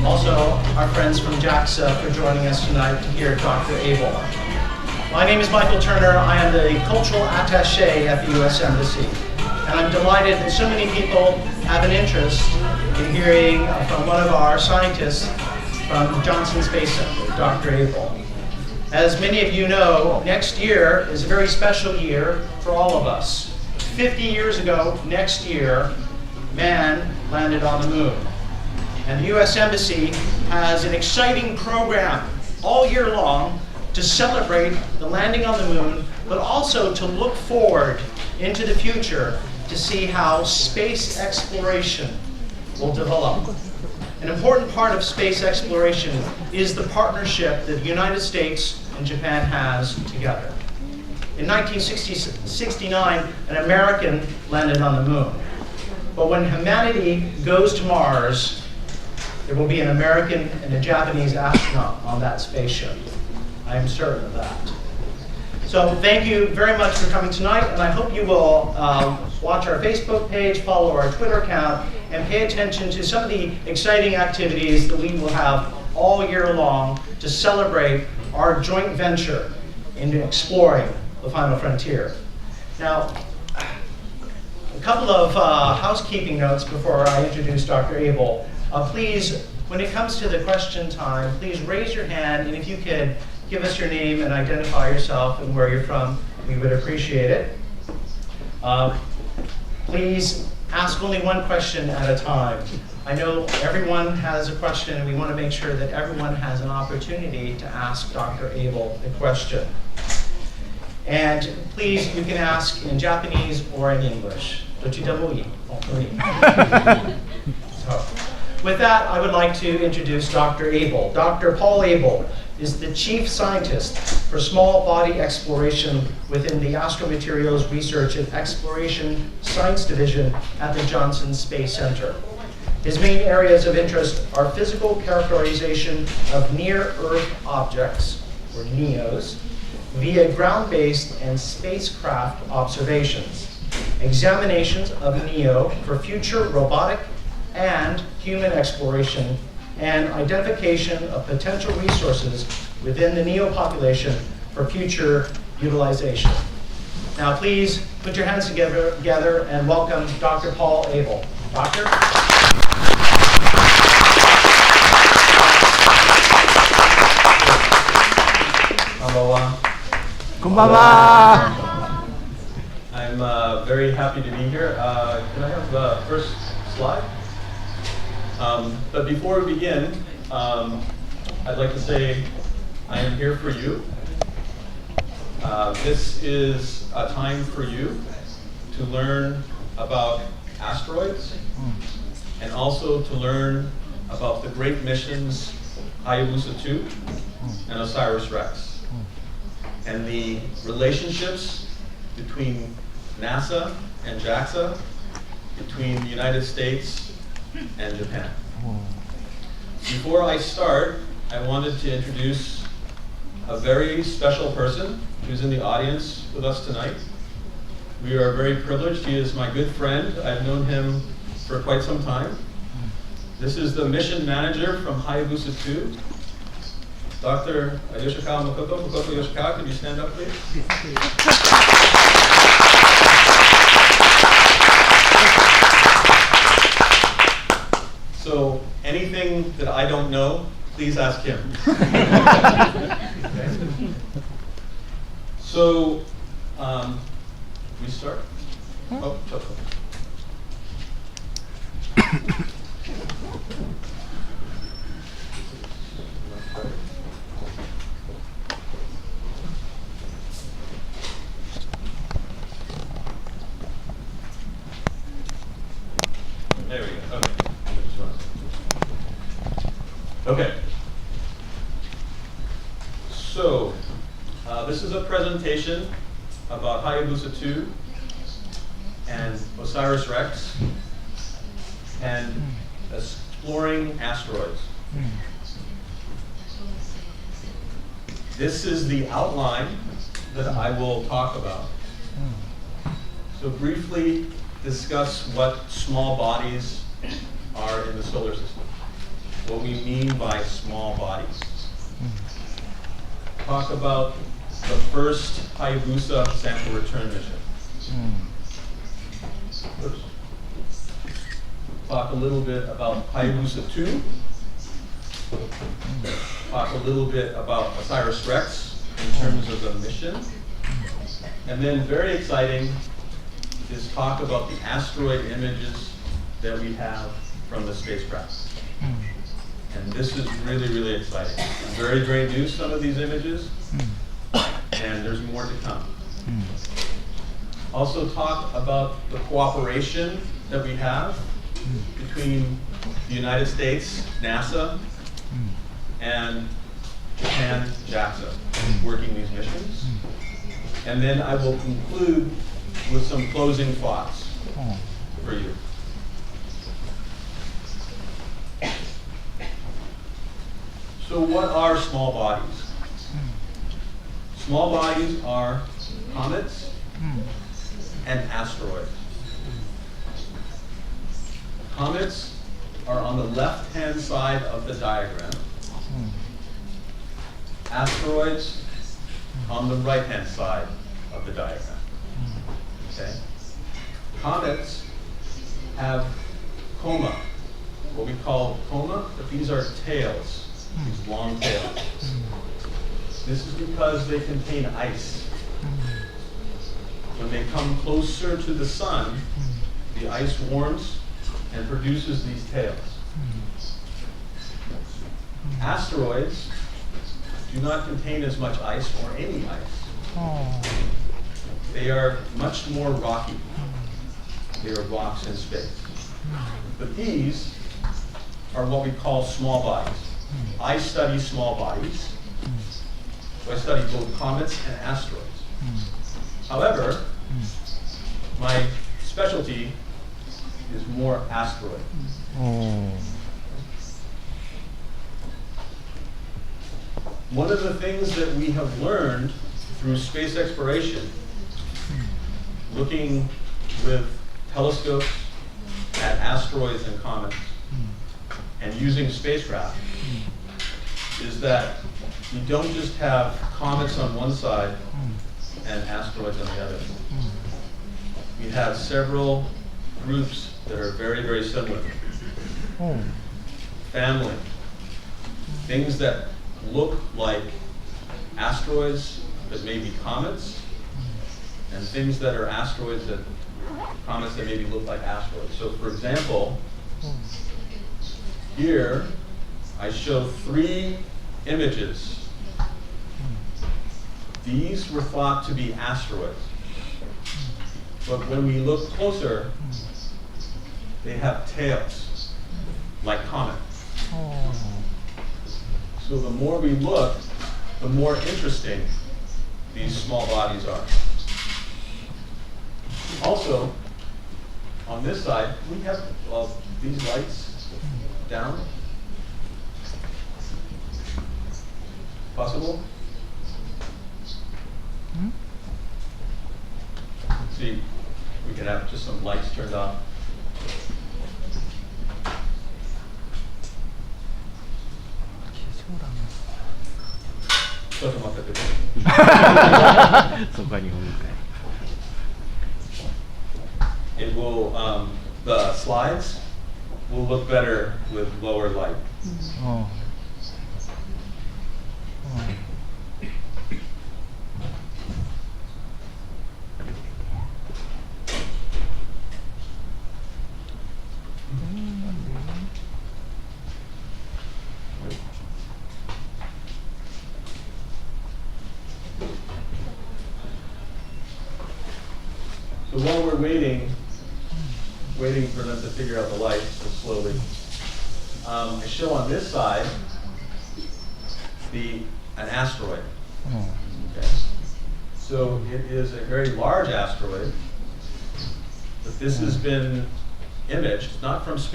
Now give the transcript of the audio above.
Also, our friends from JAXA for joining us tonight to hear Dr. Abel. My name is Michael Turner. I am the Cultural Attaché at the U.S. Embassy. And I'm delighted that so many people have an interest in hearing from one of our scientists from Johnson Space Center, Dr. Abel. As many of you know, next year is a very special year for all of us. 50 years ago, next year, man landed on the moon. And the U.S. Embassy has an exciting program all year long to celebrate the landing on the moon, but also to look forward into the future to see how space exploration will develop. An important part of space exploration is the partnership that the United States and Japan has together. In 1969, an American landed on the moon. But when humanity goes to Mars, there will be an American and a Japanese astronaut on that spaceship. I am certain of that. So thank you very much for coming tonight, and I hope you will watch our Facebook page, follow our Twitter account, and pay attention to some of the exciting activities that we will have all year long to celebrate our joint venture into exploring the final frontier. Now, a couple of housekeeping notes before I introduce Dr. Abel. Please, when it comes to the question time, please raise your hand, and if you could give us your name and identify yourself and where you're from, we would appreciate it. Please ask only one question at a time. I know everyone has a question, and we want to make sure that everyone has an opportunity to ask Dr. Abel a question. And please, you can ask in Japanese or in English. So, with that, I would like to introduce Dr. Abel. Dr. Paul Abel is the Chief Scientist for Small Body Exploration within the Astromaterials Research and Exploration Science Division at the Johnson Space Center. His main areas of interest are physical characterization of near-Earth objects, or NEOs, via ground-based and spacecraft observations, examinations of NEO for future robotic and human exploration, and identification of potential resources within the NEO population for future utilization. Now please put your hands together and welcome Dr. Paul Abel. Doctor? Konbanwa. I'm very happy to be here. Can I have the first slide? But before we begin, I'd like to say I am here for you. This is a time for you to learn about asteroids and also to learn about the great missions Hayabusa 2 and OSIRIS-REx and the relationships between NASA and JAXA, between the United States and Japan. Before I start, I wanted to introduce a very special person who's in the audience with us tonight. We are very privileged. He is my good friend. I've known him for quite some time. This is the mission manager from Hayabusa 2, Dr. Yoshikawa Makoto. Makoto Yoshikawa, could you stand up, please? So anything that I don't know, please ask him. Okay. So, we start? Oh, Choco. There we go. Okay. Okay. So, this is a presentation about Hayabusa 2 and OSIRIS-REx and exploring asteroids. This is the outline that I will talk about. So briefly discuss what small bodies are in the solar system. what we mean by small bodies. Talk about the first Hayabusa sample return mission. Talk a little bit about Hayabusa 2. Talk a little bit about OSIRIS-REx in terms of the mission. And then very exciting is talk about the asteroid images that we have from the spacecraft. And this is really, really exciting. Very great news, some of these images, and there's more to come. Also talk about the cooperation that we have between the United States, NASA, and Japan, JAXA, working these missions. And then I will conclude with some closing thoughts for you. So what are small bodies? Small bodies are comets and asteroids. Comets are on the left-hand side of the diagram. Asteroids on the right-hand side of the diagram. Okay? Comets have coma, what we call coma, but these are tails, these long tails. This is because they contain ice. When they come closer to the sun, the ice warms and produces these tails. Asteroids do not contain as much ice or any ice. They are much more rocky. They are rocks in space. But these are what we call small bodies. I study small bodies. So I study both comets and asteroids. However, my specialty is more asteroid. One of the things that we have learned through space exploration, looking with telescopes at asteroids and comets, and using spacecraft, is that you don't just have comets on one side and asteroids on the other. We have several groups that are very, very similar. Family, things that look like asteroids that may be comets, and things that are asteroids that comets that maybe look like asteroids. So for example, here I show 3 images. These were thought to be asteroids. But when we look closer, they have tails, like comets. So the more we look, the more interesting these small bodies are. Also, on this side, we have these lights down. Possible? See, we can have just some lights turned off. It will, the slides will look better with lower light. So while we're waiting for them to figure out the lights so slowly, I show on this side an asteroid. Okay. So it is a very large asteroid, but this has been imaged, not from space.